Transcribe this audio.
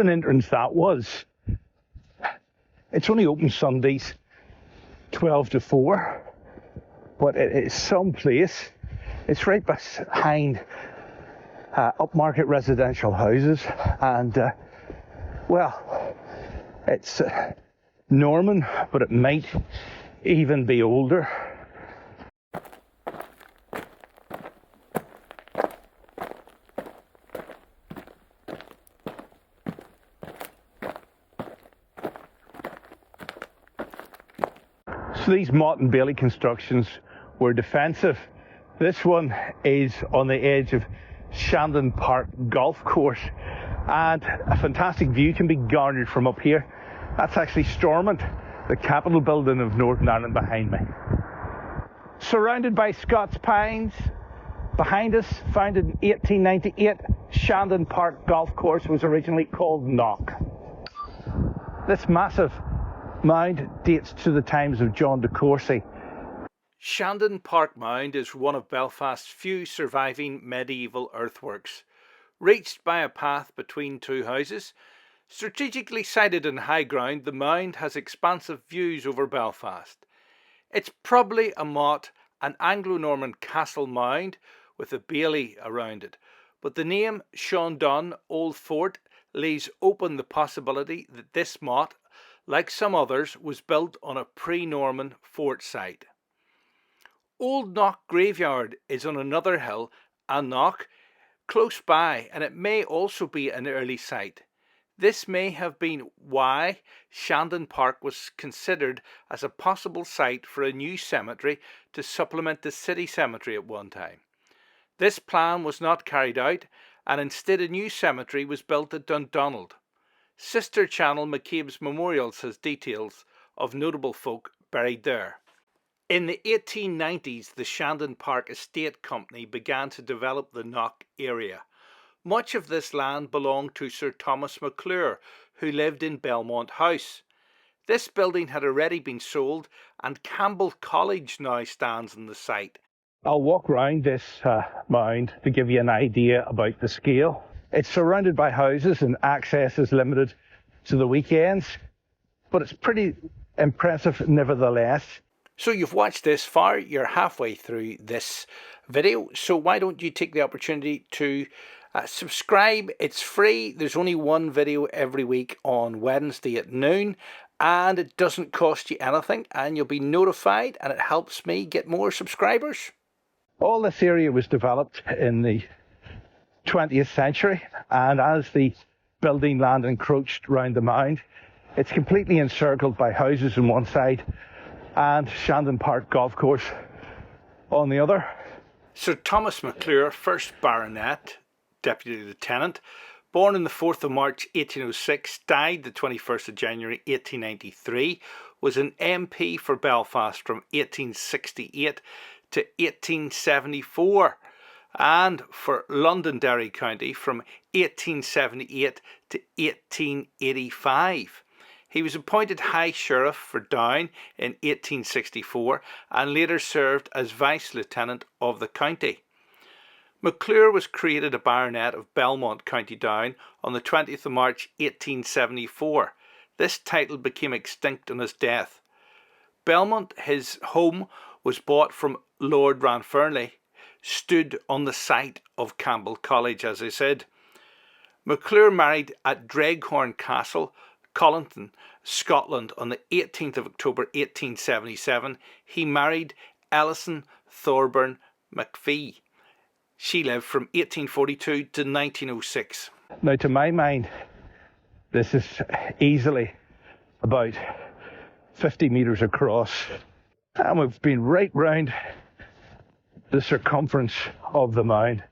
an entrance that was. It's only open Sundays 12 to 4, but it is some place. It's right behind upmarket residential houses, and well, it's Norman, but it might even be older. So these motte-and-bailey constructions were defensive. This one is on the edge of Shandon Park Golf Course, and a fantastic view can be garnered from up here. That's actually Stormont, the capital building of Northern Ireland behind me. Surrounded by Scots pines, behind us, founded in 1898, Shandon Park Golf Course was originally called Knock. This massive mound dates to the times of John de Courcy. Shandon Park Mound is one of Belfast's few surviving medieval earthworks. Reached by a path between two houses, strategically sited on high ground, the mound has expansive views over Belfast. It's probably a motte, an Anglo-Norman castle mound with a bailey around it, but the name Shandon Old Fort leaves open the possibility that this motte, like some others, was built on a pre-Norman fort site. Old Knock Graveyard is on another hill, and Knock, close by, and it may also be an early site. This may have been why Shandon Park was considered as a possible site for a new cemetery to supplement the city cemetery at one time. This plan was not carried out, and instead a new cemetery was built at Dundonald. Sister channel McCabe's Memorials has details of notable folk buried there. In the 1890s, the Shandon Park Estate Company began to develop the Knock area. Much of this land belonged to Sir Thomas McClure, who lived in Belmont House. This building had already been sold, and Campbell College now stands on the site. I'll walk around this mound to give you an idea about the scale. It's surrounded by houses and access is limited to the weekends, but it's pretty impressive nevertheless. So you've watched this far, you're halfway through this video, so why don't you take the opportunity to subscribe. It's free. There's only one video every week on Wednesday at noon, and it doesn't cost you anything, and you'll be notified, and it helps me get more subscribers. All this area was developed in the 20th century, and as the building land encroached round the mound, it's completely encircled by houses on one side and Shandon Park Golf Course on the other. Sir Thomas McClure, 1st Baronet, Deputy Lieutenant, born on the 4th of March 1806, died the 21st of January 1893, was an MP for Belfast from 1868 to 1874, and for Londonderry County from 1878 to 1885. He was appointed High Sheriff for Down in 1864 and later served as Vice Lieutenant of the county. McClure was created a Baronet of Belmont, County Down on the 20th of March 1874. This title became extinct on his death. Belmont, his home, was bought from Lord Ranfernley, stood on the site of Campbell College, as I said. McClure married at Dreghorn Castle, Collington, Scotland on the 18th of October 1877. He married Ellison Thorburn McPhee. She lived from 1842 to 1906. Now, to my mind, this is easily about 50 metres across, and we've been right round the circumference of the mound.